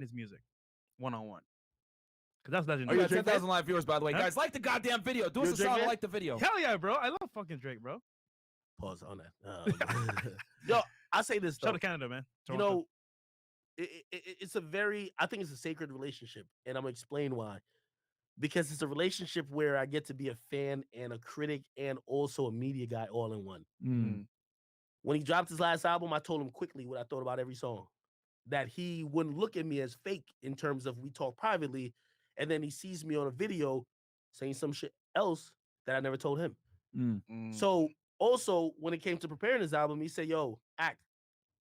his music one on one. Because that's We legendary. got 10,000 live viewers, by the way. Huh? Guys, like the goddamn video. Do us a solid, like the video. Hell yeah, bro. I love fucking Drake, bro. Pause on that. Yo, I say this though. Shout out to Canada, man. You know, it's a very, I think it's a sacred relationship, and I'm gonna explain why. Because it's a relationship where I get to be a fan and a critic and also a media guy all in one. When he dropped his last album, I told him quickly what I thought about every song. That he wouldn't look at me as fake in terms of we talk privately, and then he sees me on a video saying some shit else that I never told him. So also, when it came to preparing his album, he said, yo, Act,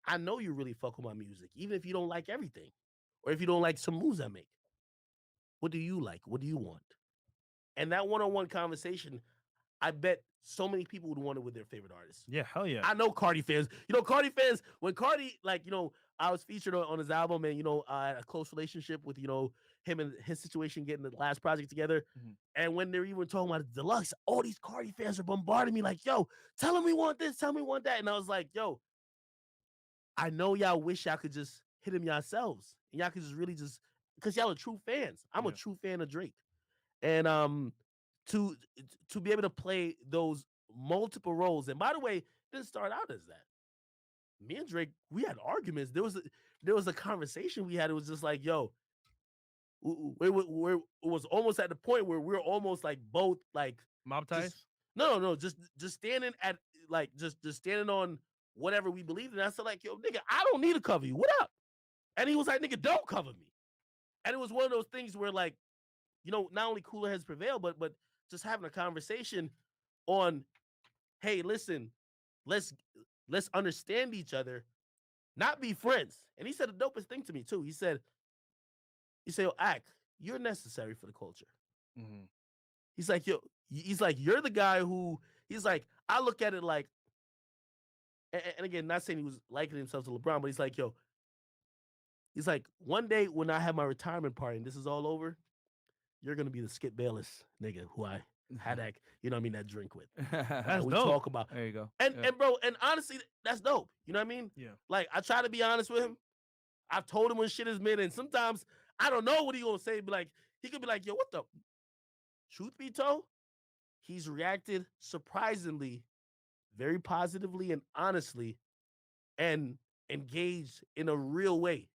I know you really fuck with my music, even if you don't like everything, or if you don't like some moves I make. What do you like? What do you want? And that one-on-one conversation, I bet so many people would want it with their favorite artists. Yeah, hell yeah. I know Cardi fans. You know, Cardi fans, when Cardi, like, you know, I was featured on his album and, you know, I had a close relationship with, you know, him and his situation getting the last project together. And when they're even talking about the deluxe, all these Cardi fans are bombarding me like, yo, tell them we want this, tell me we want that. And I was like, yo, I know y'all wish y'all could just hit him yourselves. And y'all could just really just, because y'all are true fans. I'm a true fan of Drake. And to be able to play those multiple roles, and by the way, it didn't start out as that. Me and Drake, we had arguments. There was a conversation we had. It was just like, yo, it was almost at the point where we were almost like both like mob ties. No, just standing at like just standing on whatever we believed in. I said like, yo, nigga, I don't need to cover you. What up? And he was like, nigga, don't cover me. And it was one of those things where like, you know, not only cooler heads prevail, but just having a conversation on, hey, listen, let's understand each other, not be friends. And he said the dopest thing to me too. He said, yo, Act, you're necessary for the culture. He's like, yo, you're the guy who, he's like, I look at it like, and again, not saying he was likening himself to LeBron, but he's like, yo, he's like, one day when I have my retirement party and this is all over, you're gonna be the Skip Bayless nigga who I had that, you know what I mean, that drink with. That's we dope. talk about. There you go. And bro, and honestly, that's dope. You know what I mean? Yeah. Like I try to be honest with him. I've told him when shit is mid, and sometimes I don't know what he gonna say. But like he could be like, yo, what the? Truth be told, he's reacted surprisingly, very positively and honestly, and engaged in a real way.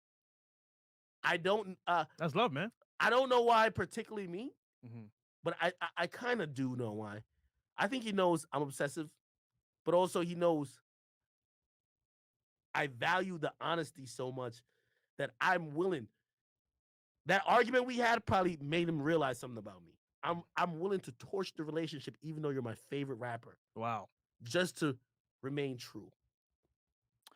I don't. That's love, man. I don't know why, particularly me, but I kind of do know why. I think he knows I'm obsessive, but also he knows I value the honesty so much that I'm willing. That argument we had probably made him realize something about me. I'm willing to torch the relationship, even though you're my favorite rapper. Wow. Just to remain true.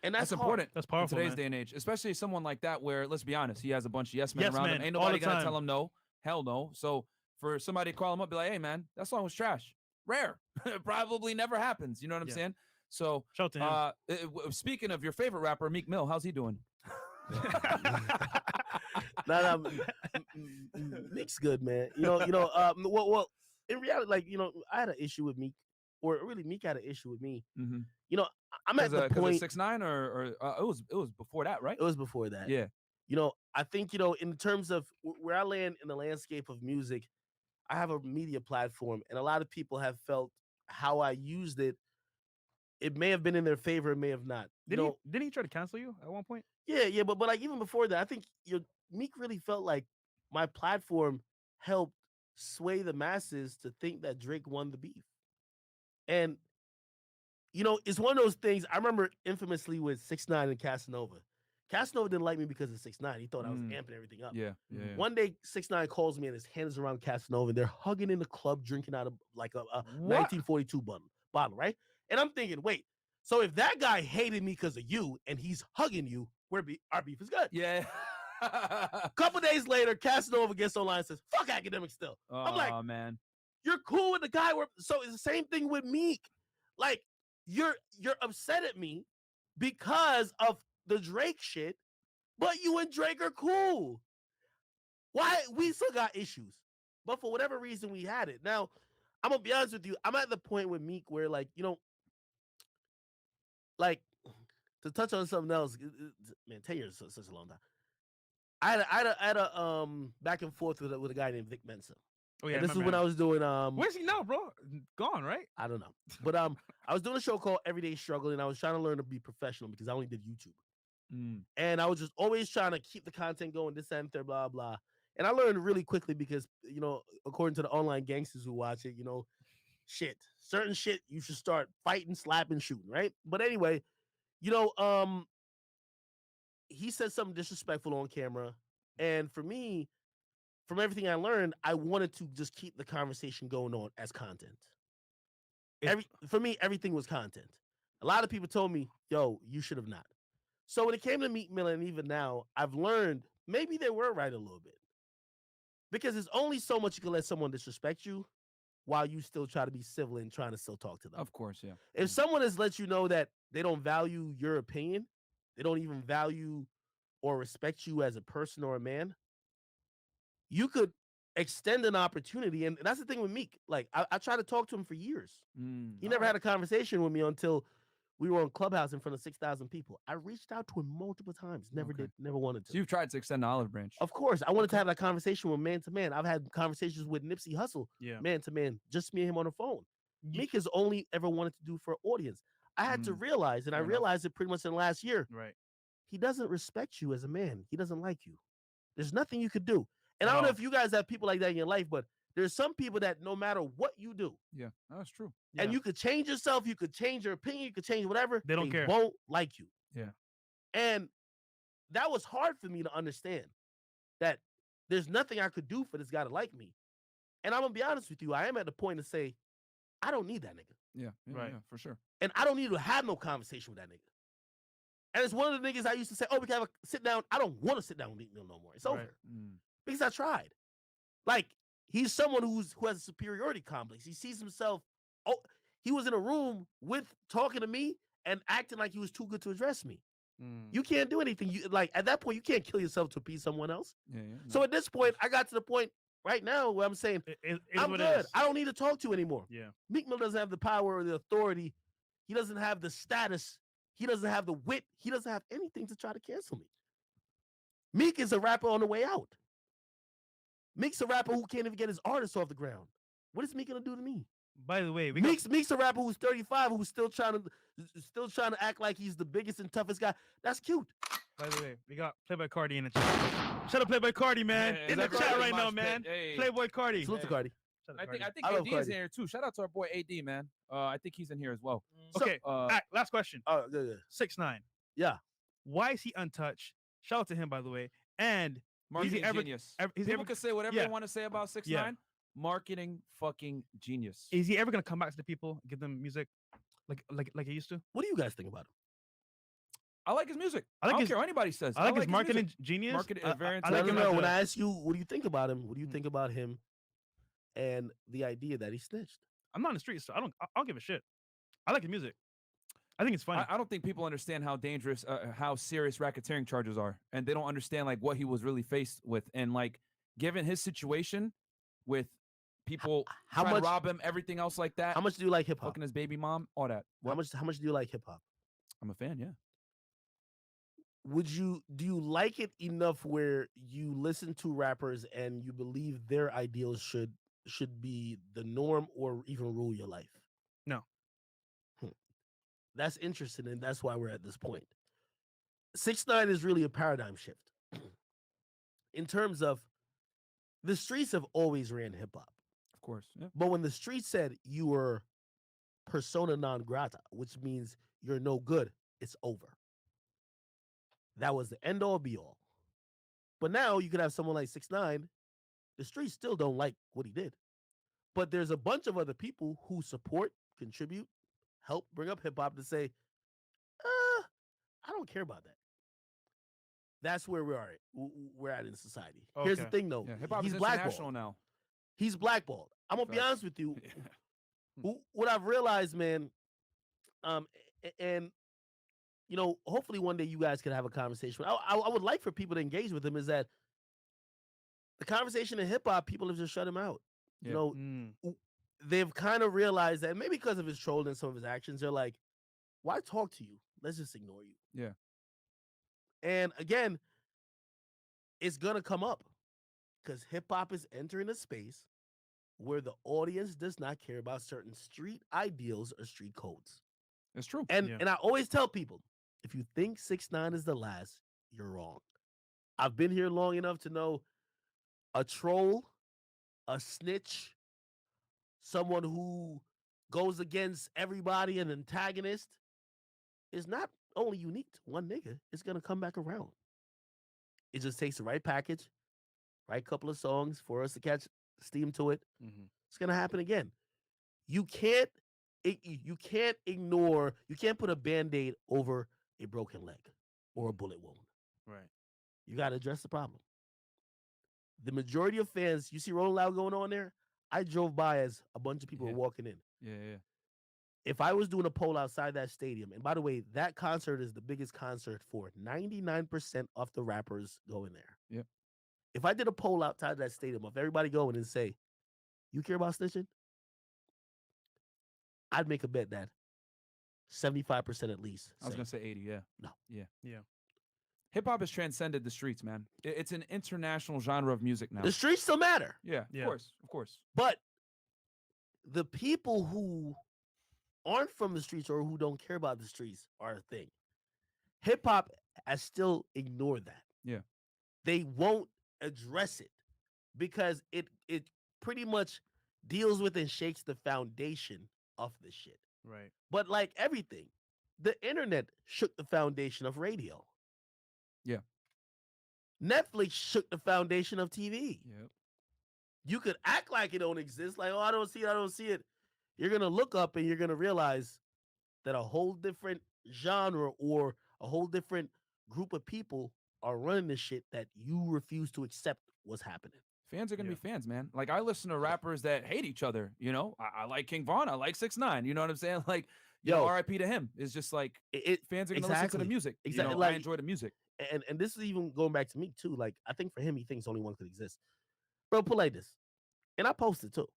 And that's important. That's powerful in today's man. day and age, especially someone like that, where let's be honest, he has a bunch of yes men Yes, around man, him. Ain't all nobody the gonna time. tell him no. Hell no. So for somebody to call him up, be like, hey man, that song was trash. Rare. Probably never happens. You know what I'm saying? So shout to him. Speaking of your favorite rapper, Meek Mill, how's he doing? No, Meek's good, man. Well, in reality, like, you know, I had an issue with Meek, or really Meek had an issue with me. You know, I'm at the point 6ix9ine or it was before that, right? It was before that. Yeah. You know, I think, you know, in terms of where I land in the landscape of music, I have a media platform, and a lot of people have felt how I used it. It may have been in their favor, it may have not. Didn't he try to cancel you at one point? Yeah, but like even before that, I think Meek really felt like my platform helped sway the masses to think that Drake won the beef. And you know, it's one of those things. I remember infamously with 6ix9ine and Casanova. Casanova didn't like me because of 6ix9ine. He thought I was amping everything up. Yeah. One day, 6ix9ine calls me and his hand is around Casanova, and they're hugging in the club, drinking out of like a 1942 bottle, right? And I'm thinking, wait, so if that guy hated me because of you and he's hugging you, our beef is good. Yeah. A couple days later, Casanova gets online and says, fuck Akademiks still. I'm like, oh man, you're cool with the guy. So it's the same thing with Meek. Like, you're upset at me because of the Drake shit, but you and Drake are cool. Why? We still got issues, but for whatever reason, we had it. Now, I'm gonna be honest with you. I'm at the point with Meek where, like, you know, like, to touch on something else, man, 10 years is such a long time. I had a back and forth with a guy named Vic Mensa. Oh yeah, And this is when I was doing Where's he now, bro? Gone, right? I don't know. But I was doing a show called Everyday Struggle, and I was trying to learn to be professional because I only did YouTube. And I was just always trying to keep the content going, this and third, blah, blah. And I learned really quickly because, according to the online gangsters who watch it, certain shit, you should start fighting, slapping, shooting, right? But anyway, he said something disrespectful on camera. And for me, from everything I learned, I wanted to just keep the conversation going on as content. For me, everything was content. A lot of people told me, yo, you should have not. So when it came to Meek Mill, and even now, I've learned maybe they were right a little bit. Because there's only so much you can let someone disrespect you while you still try to be civil and trying to still talk to them. Of course, yeah. If someone has let you know that they don't value your opinion, they don't even value or respect you as a person or a man, you could extend an opportunity. And that's the thing with Meek. Like, I tried to talk to him for years. He never had a conversation with me until we were on Clubhouse in front of 6,000 people. I reached out to him multiple times. Never wanted to. So you've tried to extend the olive branch. Of course. I wanted to have that conversation with man to man. I've had conversations with Nipsey Hussle, man to man, just me and him on the phone. Meek has only ever wanted to do for audience. I had to realize, and I realized it pretty much in the last year. Right. He doesn't respect you as a man. He doesn't like you. There's nothing you could do. And I don't know if you guys have people like that in your life, but there's some people that no matter what you do, that's true. And you could change yourself, you could change your opinion, you could change whatever. They don't care. Won't like you. Yeah. And that was hard for me to understand that there's nothing I could do for this guy to like me. And I'm gonna be honest with you, I am at the point to say, I don't need that nigga. Yeah, right. Yeah, for sure. And I don't need to have no conversation with that nigga. And it's one of the niggas I used to say, oh, we can have a sit down. I don't want to sit down with Meek Mill no more. It's over. Because I tried. Like, he's someone who has a superiority complex. He sees himself. Oh, he was in a room talking to me and acting like he was too good to address me. You can't do anything. You like at that point, you can't kill yourself to appease someone else. So at this point, I got to the point right now where I'm saying, I'm good. I don't need to talk to you anymore. Yeah. Meek Mill doesn't have the power or the authority. He doesn't have the status. He doesn't have the wit. He doesn't have anything to try to cancel me. Meek is a rapper on the way out. Meek's a rapper who can't even get his artists off the ground. What is Meek gonna do to me? By the way, Meek's a rapper who's 35, who's still trying to act like he's the biggest and toughest guy. That's cute. By the way, we got Playboy Cardi in the chat. Shout out Playboy Cardi, man. Hey, in the chat right now, man. Hey. Playboy Cardi. Salute to Cardi. I think AD is in here too. Shout out to our boy AD, man. I think he's in here as well. Okay. Last question. Oh, yeah. 6ix9ine. Yeah. Why is he untouched? Shout out to him, by the way. And marketing genius. People can say whatever they want to say about 6ix9ine. Yeah. Marketing fucking genius. Is he ever gonna come back to the people, give them music like he used to? What do you guys think about him? I like his music. I don't care what anybody says. I like his marketing genius. I like him. When I ask you, what do you think about him? What do you think about him and the idea that he snitched? I'm not in the streets, so I don't give a shit. I like his music. I think it's funny. I don't think people understand how dangerous, how serious racketeering charges are, and they don't understand like what he was really faced with, and like given his situation with people trying to rob him, everything else like that. How much do you like hip hop? Fucking his baby mom, all that. How much do you like hip hop? I'm a fan, yeah. Do you like it enough where you listen to rappers and you believe their ideals should be the norm or even rule your life? No. That's interesting, and that's why we're at this point. 6ix9ine is really a paradigm shift in terms of the streets have always ran hip hop. Of course, yeah. But when the streets said you were persona non grata, which means you're no good, it's over. That was the end all be all. But now you could have someone like 6ix9ine. The streets still don't like what he did. But there's a bunch of other people who support, contribute, help bring up hip hop to say, I don't care about that. That's where we're at in society. Okay. Here's the thing, though. Yeah, hip-hop he's is blackballed now. He's blackballed. I'm going to be honest with you. What I've realized, man, and, hopefully one day you guys can have a conversation. I would like for people to engage with him is that the conversation in hip-hop, people have just shut him out. Yeah. They've kind of realized that maybe because of his trolling and some of his actions, they're like, why talk to you? Let's just ignore you. Yeah. And again, it's gonna come up because hip hop is entering a space where the audience does not care about certain street ideals or street codes. It's true. And Yeah. and I always tell people, if you think 6ix9ine is the last, you're wrong. I've been here long enough to know a troll, a snitch, someone who goes against everybody, an antagonist, is not only unique to one nigga. It's gonna come back around. It just takes the right package, right couple of songs for us to catch steam to it. Mm-hmm. It's gonna happen again. You can't you can't ignore, you can't put a band-aid over a broken leg or a bullet wound. Right. You gotta address the problem. The majority of fans, you see Rolling Loud going on there. I drove by as a bunch of people were walking in. Yeah. If I was doing a poll outside that stadium, and by the way, that concert is the biggest concert for 99% of the rappers going there. Yep. If I did a poll outside that stadium of everybody going and say, you care about snitching? I'd make a bet that 75% at least. I was gonna say 80. Yeah. No. Yeah. Yeah. Hip hop has transcended the streets, man. It's an international genre of music now. The streets still matter. Yeah. Yeah. Of course. But the people who aren't from the streets or who don't care about the streets are a thing. Hip hop has still ignored that. Yeah. They won't address it because it pretty much deals with and shakes the foundation of the shit. Right. But like everything, the internet shook the foundation of radio. Yeah. Netflix shook the foundation of TV. Yep. You could act like it don't exist, like, oh, I don't see it. You're gonna look up and you're gonna realize that a whole different genre or a whole different group of people are running the shit that you refuse to accept was happening. Fans are gonna be fans, man. Like I listen to rappers that hate each other. You know, I like King Von. I like 6ix9ine. You know what I'm saying? Like, yo, R.I.P. to him. It's just like fans are gonna listen to the music. Exactly. You know, I enjoy the music. And this is even going back to me too. Like I think for him, he thinks only one could exist. Bro, put like this, and I posted too.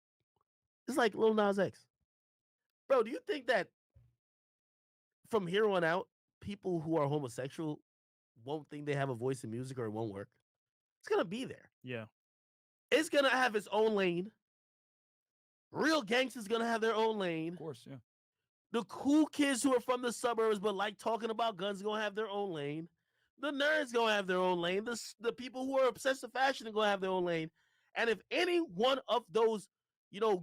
It's like Lil Nas X. Bro, do you think that from here on out, people who are homosexual won't think they have a voice in music or it won't work? It's gonna be there. Yeah. It's gonna have its own lane. Real gangsters gonna have their own lane. Of course, yeah. The cool kids who are from the suburbs but like talking about guns gonna have their own lane. The nerds gonna have their own lane. The people who are obsessed with fashion are gonna have their own lane. And if any one of those,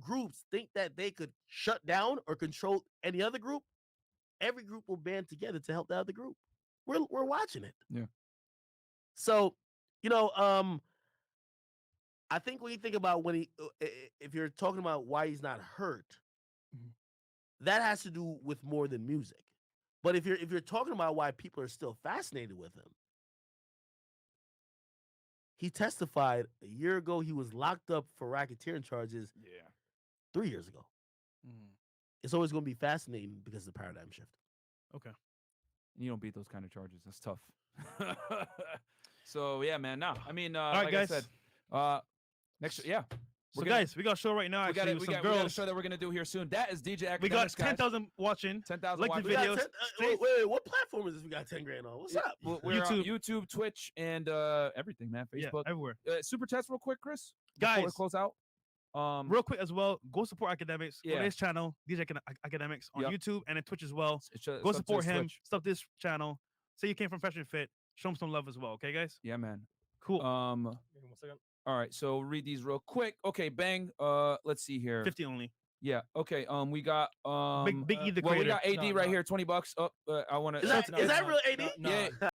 groups think that they could shut down or control any other group, every group will band together to help the other group. We're watching it. Yeah. So, I think when you think about if you're talking about why he's not hurt, that has to do with more than music. But if you're talking about why people are still fascinated with him, he testified a year ago. He was locked up for racketeering charges. 3 years ago. It's always going to be fascinating because of the paradigm shift. Okay. You don't beat those kind of charges. That's tough. So yeah, man. No, I mean, all right, like guys. I said, next, yeah. So guys, we got a show right now. We got actually, a with some girls. show that we're gonna do here soon. That is DJ Akademiks. We got 10,000 watching. 10,000 like the watching. videos. Wait, what platform is this? We got 10 grand on. What's up? We're on YouTube, Twitch, and everything, man. Facebook, everywhere. Super chats, real quick, Chris. Guys, before we close out. Real quick as well, go support Akademiks. Go to his channel, DJ Akademiks, on YouTube and then Twitch as well. Go support him. Stuff this channel. Say you came from Fashion Fit. Show him some love as well. Okay, guys? Yeah, man. Cool. 1 second. All right, so read these real quick. Okay, bang. Let's see here. 50 only. Yeah. Okay. We got Big E the well, creator. we got AD right here, $20. Oh, I want to. Is that real AD? Yeah.